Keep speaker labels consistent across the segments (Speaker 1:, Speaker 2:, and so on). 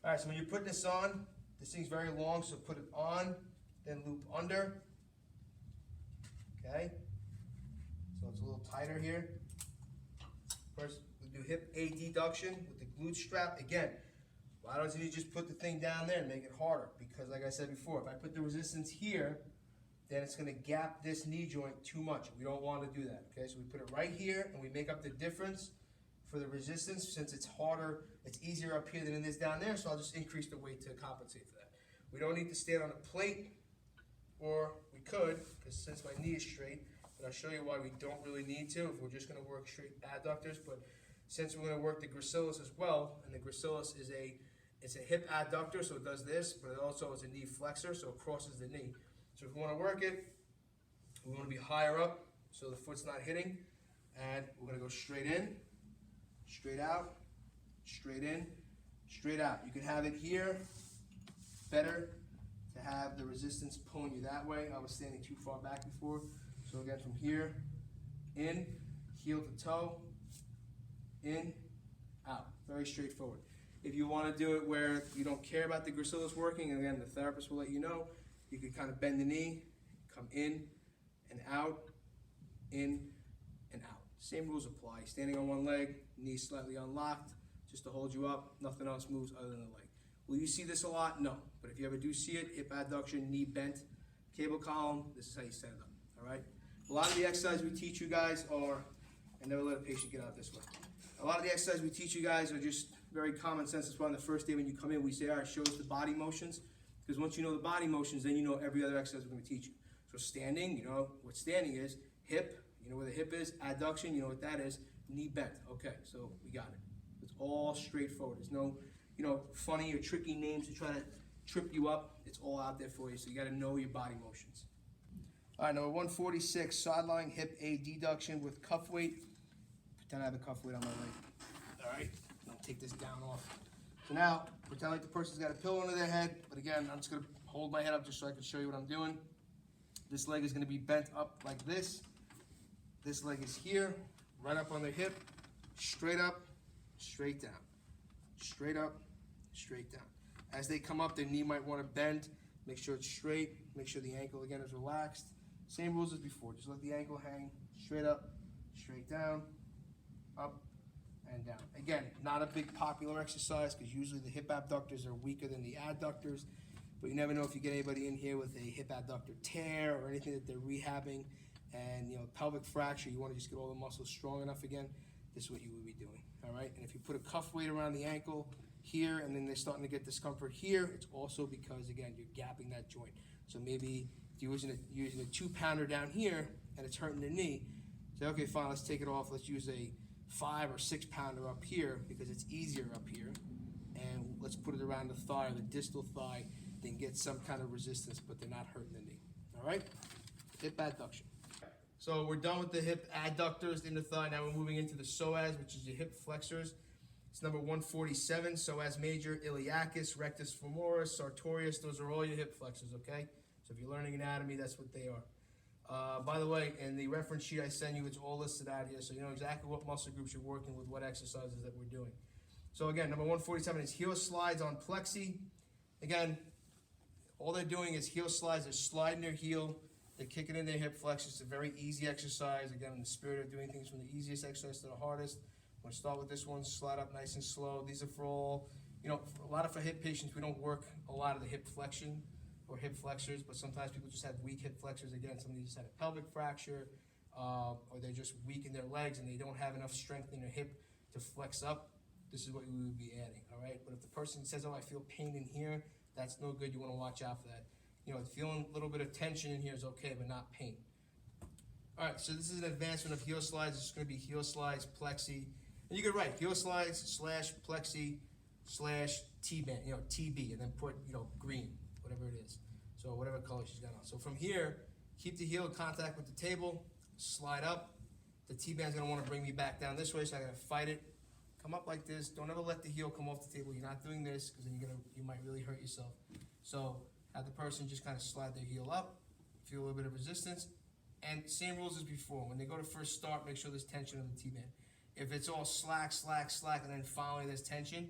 Speaker 1: All right, so when you put this on, this thing's very long, so put it on, then loop under. Okay? So it's a little tighter here. First, we do hip adduction with the glute strap. Again, why don't you just put the thing down there and make it harder? Because like I said before, if I put the resistance here, then it's gonna gap this knee joint too much. We don't wanna do that, okay? So we put it right here and we make up the difference for the resistance. Since it's harder, it's easier up here than it is down there, so I'll just increase the weight to compensate for that. We don't need to stand on a plate, or we could, because since my knee is straight, but I'll show you why we don't really need to if we're just gonna work straight adductors. But since we're gonna work the gracilis as well, and the gracilis is it's a hip adductor, so it does this, but it also is a knee flexor, so it crosses the knee. So if we wanna work it, we wanna be higher up, so the foot's not hitting, and we're gonna go straight in, straight out, straight in, straight out. You can have it here, better to have the resistance pulling you that way. I was standing too far back before. So again, from here, in, heel to toe, in, out. Very straightforward. If you want to do it where you don't care about the gracilis working, and again, the therapist will let you know, you can kind of bend the knee, come in and out, in and out. Same rules apply. Standing on one leg, knee slightly unlocked, just to hold you up. Nothing else moves other than the leg. Will you see this a lot? No. But if you ever do see it, hip adduction, knee bent, cable column, this is how you set it up, all right? A lot of the exercises we teach you guys are, and never let a patient get out this way. A lot of the exercises we teach you guys are just very common sense. That's why on the first day when you come in, we say, all right, show us the body motions. Because once you know the body motions, then you know every other exercise we're gonna teach you. So standing, you know what standing is, hip, you know where the hip is, adduction, you know what that is, knee bent. Okay, so we got it. It's all straightforward. There's no, funny or tricky names to try to trip you up. It's all out there for you, so you gotta know your body motions. All right, number 146, sideline hip adduction with cuff weight. Pretend I have a cuff weight on my leg. All right, I'll take this down off. So now, pretend like the person's got a pillow under their head, but again, I'm just gonna hold my head up just so I can show you what I'm doing. This leg is gonna be bent up like this. This leg is here, right up on their hip, straight up, straight down. Straight up, straight down. As they come up, their knee might wanna bend. Make sure it's straight, make sure the ankle again is relaxed. Same rules as before, just let the ankle hang straight up, straight down, up, and down. Again, not a big popular exercise because usually the hip abductors are weaker than the adductors, but you never know if you get anybody in here with a hip abductor tear or anything that they're rehabbing, and pelvic fracture, you want to just get all the muscles strong enough again. This is what you would be doing, all right? And if you put a cuff weight around the ankle here and then they're starting to get discomfort here, it's also because, again, you're gapping that joint. So maybe if you're using a 2-pounder down here and it's hurting the knee, say, okay, fine, let's take it off. Let's use a 5 or 6-pounder up here because it's easier up here. And let's put it around the thigh or the distal thigh, then get some kind of resistance, but they're not hurting the knee, all right? Hip adduction. So we're done with the hip adductors in the thigh. Now we're moving into the psoas, which is your hip flexors. It's number 147, psoas major, iliacus, rectus femoris, sartorius. Those are all your hip flexors, okay? So if you're learning anatomy, that's what they are. By the way, in the reference sheet I send you, it's all listed out here, so you know exactly what muscle groups you're working with, what exercises that we're doing. So again, number 147 is heel slides on plexi. Again, all they're doing is heel slides. They're sliding their heel. They're kicking in their hip flexors. It's a very easy exercise. Again, in the spirit of doing things from the easiest exercise to the hardest. I'm going to start with this one, slide up nice and slow. These are for all, a lot of for hip patients, we don't work a lot of the hip flexion or hip flexors, but sometimes people just have weak hip flexors. Again, somebody just had a pelvic fracture, or they're just weak in their legs and they don't have enough strength in their hip to flex up. This is what we would be adding, all right? But if the person says, oh, I feel pain in here, that's no good. You want to watch out for that. Feeling a little bit of tension in here is okay, but not pain. All right, so this is an advancement of heel slides. It's going to be heel slides, plexi. And you could write heel slides / plexi / T-band, TB, and then put, green, whatever it is. So whatever color she's got on. So from here, keep the heel in contact with the table, slide up. The T-band's going to want to bring me back down this way, so I'm going to fight it. Come up like this. Don't ever let the heel come off the table. You're not doing this because then you might really hurt yourself. So have the person just kind of slide their heel up, feel a little bit of resistance, and same rules as before. When they go to first start, make sure there's tension on the T-band. If it's all slack, and then finally there's tension,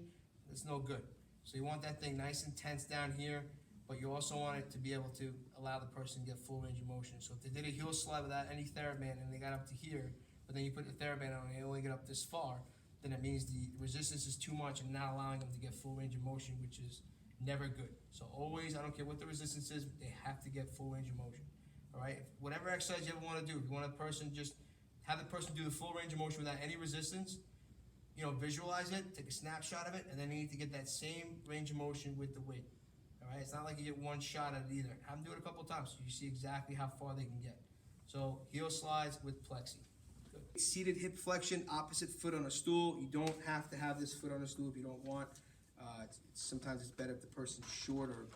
Speaker 1: it's no good. So you want that thing nice and tense down here, but you also want it to be able to allow the person to get full range of motion. So if they did a heel slide without any TheraBand and they got up to here, but then you put the TheraBand on and they only get up this far, then it means the resistance is too much and not allowing them to get full range of motion, which is never good. So always, I don't care what the resistance is, they have to get full range of motion. All right, whatever exercise you ever want to do, if you want a person, just have the person do the full range of motion without any resistance. You know, visualize it, take a snapshot of it, and then you need to get that same range of motion with the weight. All right, it's not like you get one shot at it either. Have them do it a couple times so you see exactly how far they can get. So heel slides with plexi. Good. Seated hip flexion, opposite foot on a stool. You don't have to have this foot on a stool if you don't want. Sometimes it's better if the person's short or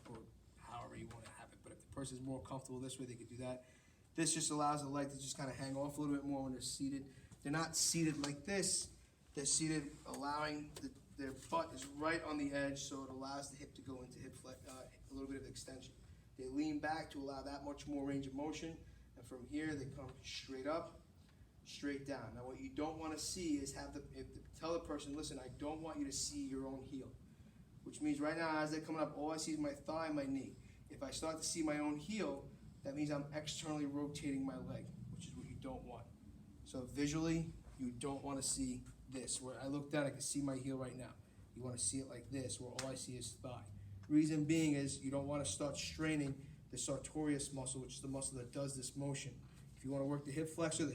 Speaker 1: however you want to have it. But if the person's more comfortable this way, they could do that. This just allows the leg to just kind of hang off a little bit more when they're seated. They're not seated like this. They're seated, allowing their butt is right on the edge, so it allows the hip to go into a little bit of extension. They lean back to allow that much more range of motion, and from here they come straight up, straight down. Now what you don't want to see is tell the person, listen, I don't want you to see your own heel, which means right now as they're coming up, all I see is my thigh and my knee. If I start to see my own heel, that means I'm externally rotating my leg, which is what you don't want. So visually, you don't want to see this, where I look down, I can see my heel right now. You want to see it like this, where all I see is thigh. Reason being is you don't want to start straining the sartorius muscle, which is the muscle that does this motion. If you want to work the hip flexor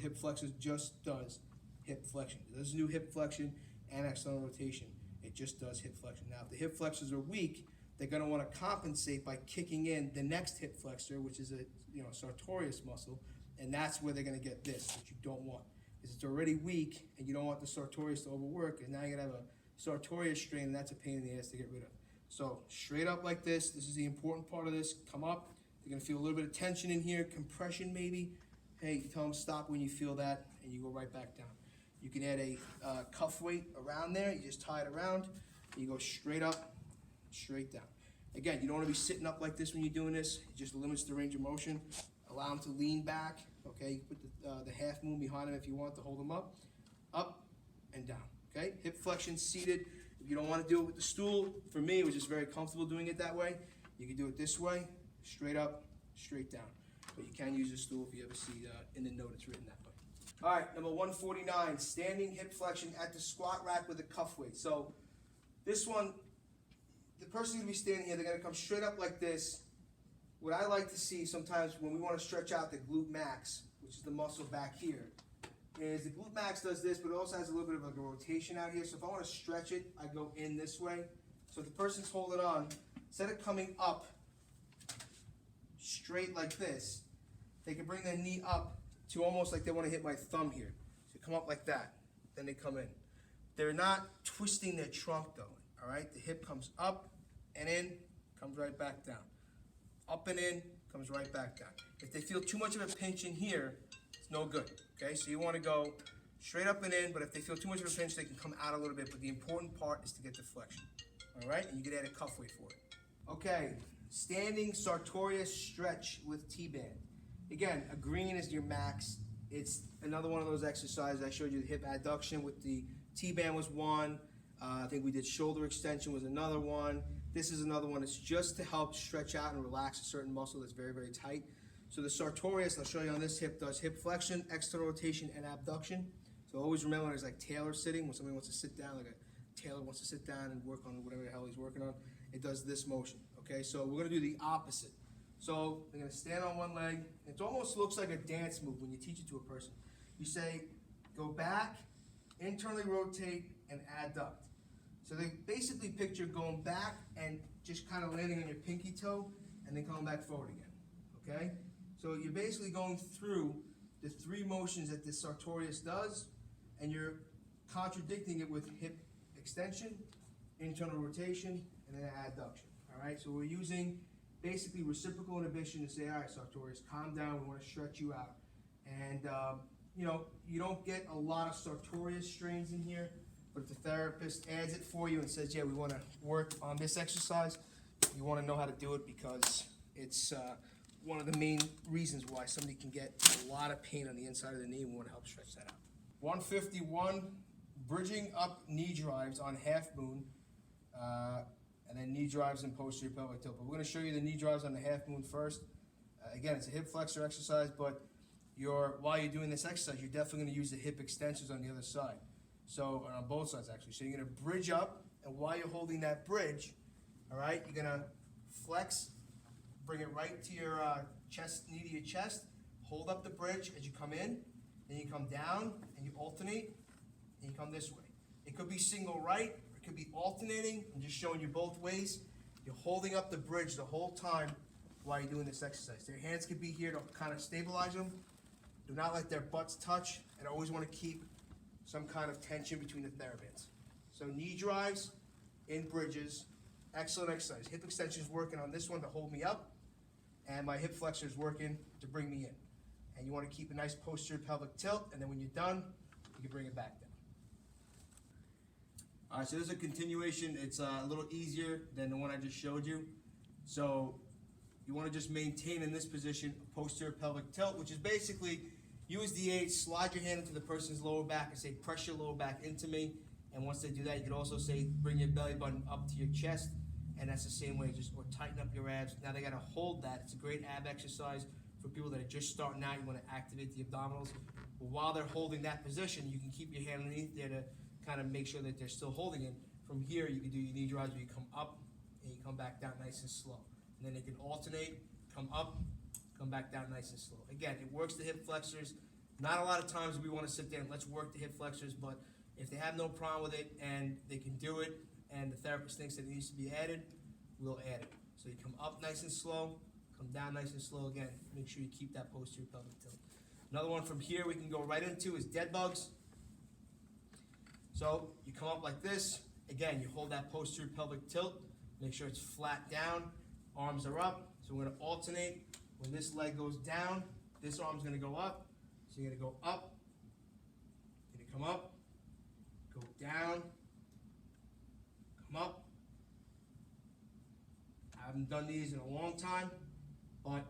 Speaker 1: just does hip flexion. It doesn't do hip flexion and external rotation. It just does hip flexion. Now, if the hip flexors are weak, they're going to want to compensate by kicking in the next hip flexor, which is a sartorius muscle, and that's where they're going to get this, which you don't want. Because it's already weak, and you don't want the sartorius to overwork, and now you're going to have a sartorius strain, and that's a pain in the ass to get rid of. So straight up like this is the important part of this. Come up. You're going to feel a little bit of tension in here, compression maybe. Hey, you tell them stop when you feel that, and you go right back down. You can add a cuff weight around there. You just tie it around, and you go straight up, straight down. Again, you don't want to be sitting up like this when you're doing this. It just limits the range of motion. Allow them to lean back. Okay, you put the half moon behind them if you want to hold them up and down. Okay, hip flexion seated. If you don't want to do it with the stool, for me, it was just very comfortable doing it that way. You can do it this way, straight up, straight down. But you can use a stool if you ever see in the note it's written that way. All right, number 149, standing hip flexion at the squat rack with a cuff weight. So this one, the person's gonna be standing here, they're gonna come straight up like this. What I like to see sometimes when we want to stretch out the glute max, which is the muscle back here, is the glute max does this, but it also has a little bit of like a rotation out here. So if I want to stretch it, I go in this way. So if the person's holding on, instead of coming up straight like this, they can bring their knee up to almost like they want to hit my thumb here. So come up like that, then they come in. They're not twisting their trunk though, all right? The hip comes up and in, comes right back down. Up and in, comes right back down. If they feel too much of a pinch in here, it's no good, okay? So you want to go straight up and in, but if they feel too much of a pinch, they can come out a little bit, but the important part is to get the flexion, all right? And you can add a cuff weight for it. Okay, standing sartorius stretch with T-band. Again, a green is your max. It's another one of those exercises. I showed you the hip adduction with the T-band was one. I think we did shoulder extension was another one. This is another one. It's just to help stretch out and relax a certain muscle that's very, very tight. So the sartorius, I'll show you on this hip, does hip flexion, external rotation, and abduction. So always remember there's like tailor sitting, when somebody wants to sit down, like a tailor wants to sit down and work on whatever the hell he's working on. It does this motion, okay? So we're gonna do the opposite. So they're gonna stand on one leg. It almost looks like a dance move when you teach it to a person. You say, go back, internally rotate, and adduct. So they basically picture going back and just kind of landing on your pinky toe and then coming back forward again, okay? So you're basically going through the three motions that the sartorius does, and you're contradicting it with hip extension, internal rotation, and then adduction, all right? So we're using basically reciprocal inhibition to say, all right, sartorius, calm down, we want to stretch you out. And, you don't get a lot of sartorius strains in here, but if the therapist adds it for you and says, yeah, we want to work on this exercise, you want to know how to do it because it's one of the main reasons why somebody can get a lot of pain on the inside of the knee. We want to help stretch that out. 151, bridging up knee drives on half moon. and then knee drives and posterior pelvic tilt. But we're gonna show you the knee drives on the half moon first. Again, it's a hip flexor exercise, but while you're doing this exercise, you're definitely gonna use the hip extensions on the other side. So, on both sides actually. So you're gonna bridge up, and while you're holding that bridge, all right, you're gonna flex, bring it right to your chest, knee to your chest, hold up the bridge as you come in, then you come down, and you alternate, and you come this way. It could be single right, or it could be alternating. I'm just showing you both ways. You're holding up the bridge the whole time while you're doing this exercise. Their hands could be here to kind of stabilize them. Do not let their butts touch, and always want to keep some kind of tension between the TheraBands. So knee drives in bridges, excellent exercise. Hip extension is working on this one to hold me up, and my hip flexor is working to bring me in. And you want to keep a nice posterior pelvic tilt, and then when you're done, you can bring it back down. All right, so this is a continuation. It's a little easier than the one I just showed you. So you want to just maintain in this position a posterior pelvic tilt, which is basically use the aid, slide your hand into the person's lower back and say, press your lower back into me. And once they do that, you can also say, bring your belly button up to your chest. And that's the same way, or tighten up your abs. Now they got to hold that. It's a great ab exercise for people that are just starting out. You want to activate the abdominals. But while they're holding that position, you can keep your hand underneath there to kind of make sure that they're still holding it. From here, you can do your knee drives where you come up and you come back down nice and slow. And then they can alternate, come up, come back down nice and slow. Again, it works the hip flexors. Not a lot of times we want to sit there and let's work the hip flexors, but if they have no problem with it and they can do it and the therapist thinks that it needs to be added, we'll add it. So you come up nice and slow, come down nice and slow again. Make sure you keep that posterior pelvic tilt. Another one from here we can go right into is dead bugs. So you come up like this. Again, you hold that posterior pelvic tilt. Make sure it's flat down. Arms are up. So we're going to alternate. When this leg goes down, this arm's going to go up. So you're going to go up. You're going to come up. Go down. Come up. I haven't done these in a long time, but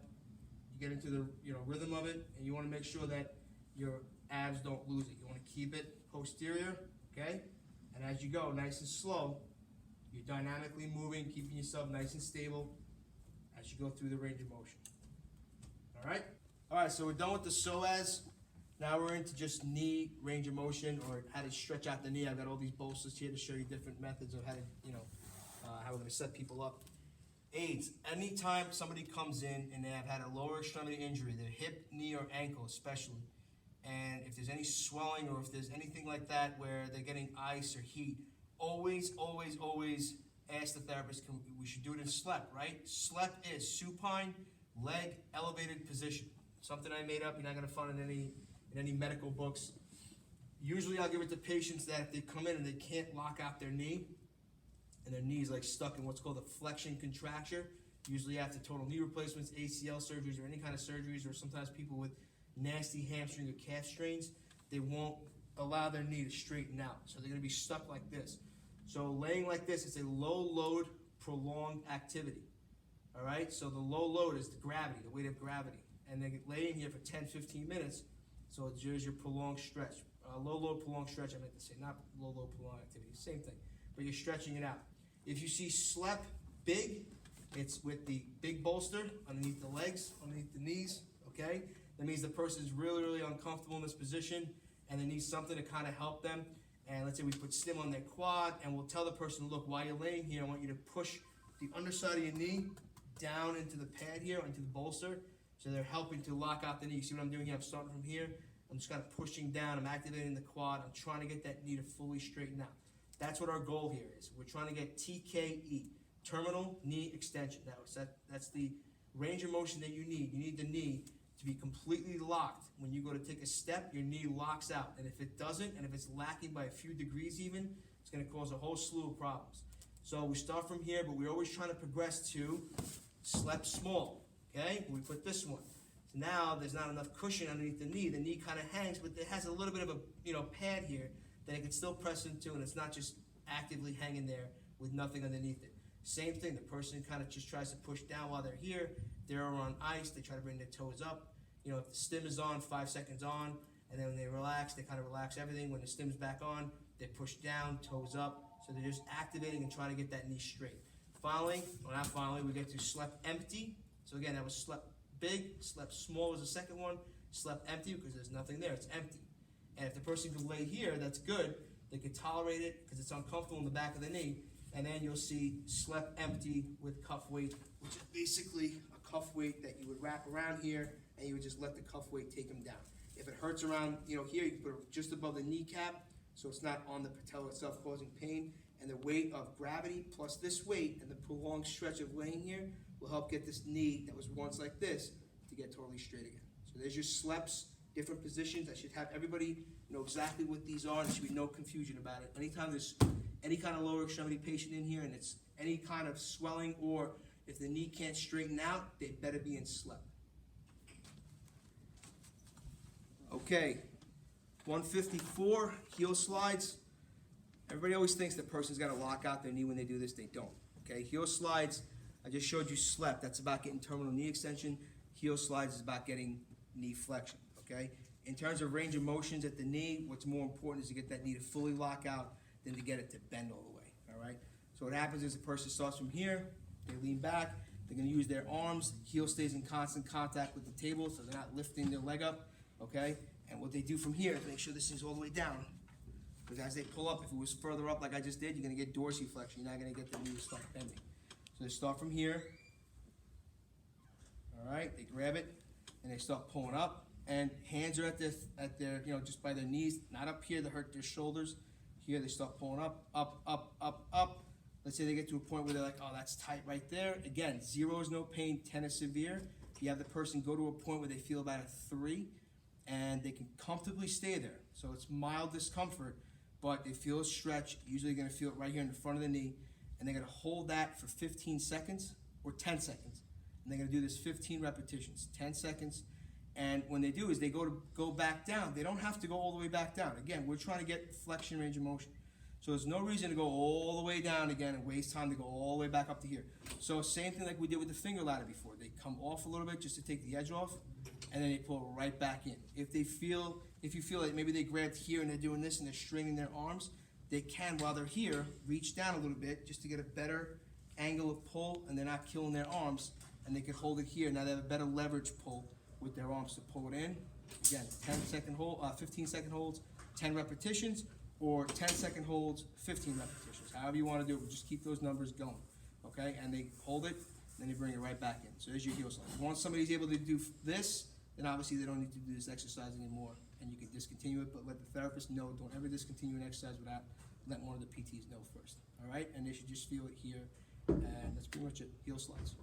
Speaker 1: you get into the rhythm of it, and you want to make sure that your abs don't lose it. You want to keep it posterior, okay? And as you go, nice and slow, you're dynamically moving, keeping yourself nice and stable as you go through the range of motion. All right? All right, so we're done with the psoas. Now we're into just knee range of motion, or how to stretch out the knee. I've got all these bolsters here to show you different methods of how to, how we're going to set people up. Aids. Anytime somebody comes in and they have had a lower extremity injury, their hip, knee, or ankle especially, and if there's any swelling or if there's anything like that where they're getting ice or heat, always, always, always ask the therapist, we should do it in SLEP, right? SLEP is supine, leg, elevated position. Something I made up, you're not going to find in any medical books. Usually I'll give it to patients that if they come in and they can't lock out their knee, and their knee is like stuck in what's called a flexion contracture, usually after total knee replacements, ACL surgeries, or any kind of surgeries, or sometimes people with nasty hamstring or calf strains, they won't allow their knee to straighten out. So they're going to be stuck like this. So laying like this is a low load, prolonged activity. All right, so the low load is the gravity, the weight of gravity. And they laying here for 10, 15 minutes, so there's your prolonged stretch. Low load, prolonged stretch, I meant to say, not low load, prolonged activity, same thing. But you're stretching it out. If you see SLEP big, it's with the big bolster underneath the legs, underneath the knees, okay? That means the person's really, really uncomfortable in this position and they need something to kind of help them. And let's say we put stim on their quad and we'll tell the person, look, while you're laying here, I want you to push the underside of your knee down into the pad here, into the bolster. So they're helping to lock out the knee. You see what I'm doing here? I'm starting from here. I'm just kind of pushing down. I'm activating the quad. I'm trying to get that knee to fully straighten out. That's what our goal here is. We're trying to get TKE, terminal knee extension. That's the range of motion that you need. You need the knee to be completely locked. When you go to take a step, your knee locks out. And if it doesn't, and if it's lacking by a few degrees even, it's going to cause a whole slew of problems. So we start from here, but we're always trying to progress to SLEP small. Okay? We put this one. So now there's not enough cushion underneath the knee. The knee kind of hangs, but it has a little bit of a pad here that it can still press into, and it's not just actively hanging there with nothing underneath it. Same thing, the person kind of just tries to push down while they're here. They're on ice, they try to bring their toes up. If the stim is on, 5 seconds on, and then when they relax, they kind of relax everything. When the stim's back on, they push down, toes up. So they're just activating and trying to get that knee straight. Finally, well not finally, we get to slep empty. So again, that was slep big, slep small was the second one, slep empty because there's nothing there, it's empty. And if the person can lay here, that's good. They can tolerate it because it's uncomfortable in the back of the knee. And then you'll see slep empty with cuff weight, which is basically a cuff weight that you would wrap around here and you would just let the cuff weight take them down. If it hurts around, here, you can put it just above the kneecap so it's not on the patella itself causing pain. And the weight of gravity plus this weight and the prolonged stretch of laying here will help get this knee that was once like this to get totally straight again. So there's your sleps, different positions. I should have everybody know exactly what these are, and there should be no confusion about it. Anytime there's any kind of lower extremity patient in here and it's any kind of swelling, or if the knee can't straighten out, they better be in slep. Okay, 154, heel slides. Everybody always thinks the person's got to lock out their knee when they do this. They don't. Okay, heel slides, I just showed you slep. That's about getting terminal knee extension. Heel slides is about getting knee flexion. Okay, in terms of range of motions at the knee, what's more important is to get that knee to fully lock out than to get it to bend all the way. All right, so what happens is the person starts from here, they lean back, they're going to use their arms, heel stays in constant contact with the table so they're not lifting their leg up. Okay, and what they do from here is make sure this thing's all the way down. Because as they pull up, if it was further up like I just did, you're going to get dorsiflexion. You're not going to get the knee to start bending. So they start from here. All right, they grab it and they start pulling up. And hands are at their just by their knees, not up here to hurt their shoulders. Here they start pulling up, up, up, up, up. Let's say they get to a point where they're like, oh, that's tight right there. Again, 0 is no pain, 10 is severe. You have the person go to a point where they feel about a 3, and they can comfortably stay there. So it's mild discomfort, but they feel a stretch. Usually you're gonna feel it right here in the front of the knee, and they're gonna hold that for 15 seconds or 10 seconds. And they're gonna do this 15 repetitions, 10 seconds. And when they do is they go back down. They don't have to go all the way back down. Again, we're trying to get flexion range of motion. So there's no reason to go all the way down again and waste time to go all the way back up to here. So same thing like we did with the finger ladder before. They come off a little bit just to take the edge off, and then they pull right back in. If you feel like maybe they grabbed here and they're doing this and they're straining their arms, they can, while they're here, reach down a little bit just to get a better angle of pull, and they're not killing their arms, and they can hold it here. Now they have a better leverage pull with their arms to pull it in. Again, 10-second hold, 15-second holds, 10 repetitions, or 10-second holds, 15 repetitions. However you want to do it, just keep those numbers going, okay? And they hold it, then you bring it right back in. So there's your heel slide. Once somebody's able to do this, then obviously they don't need to do this exercise anymore, and you can discontinue it, but let the therapist know, don't ever discontinue an exercise without letting one of the PTs know first, all right? And they should just feel it here, and that's pretty much it, heel slides.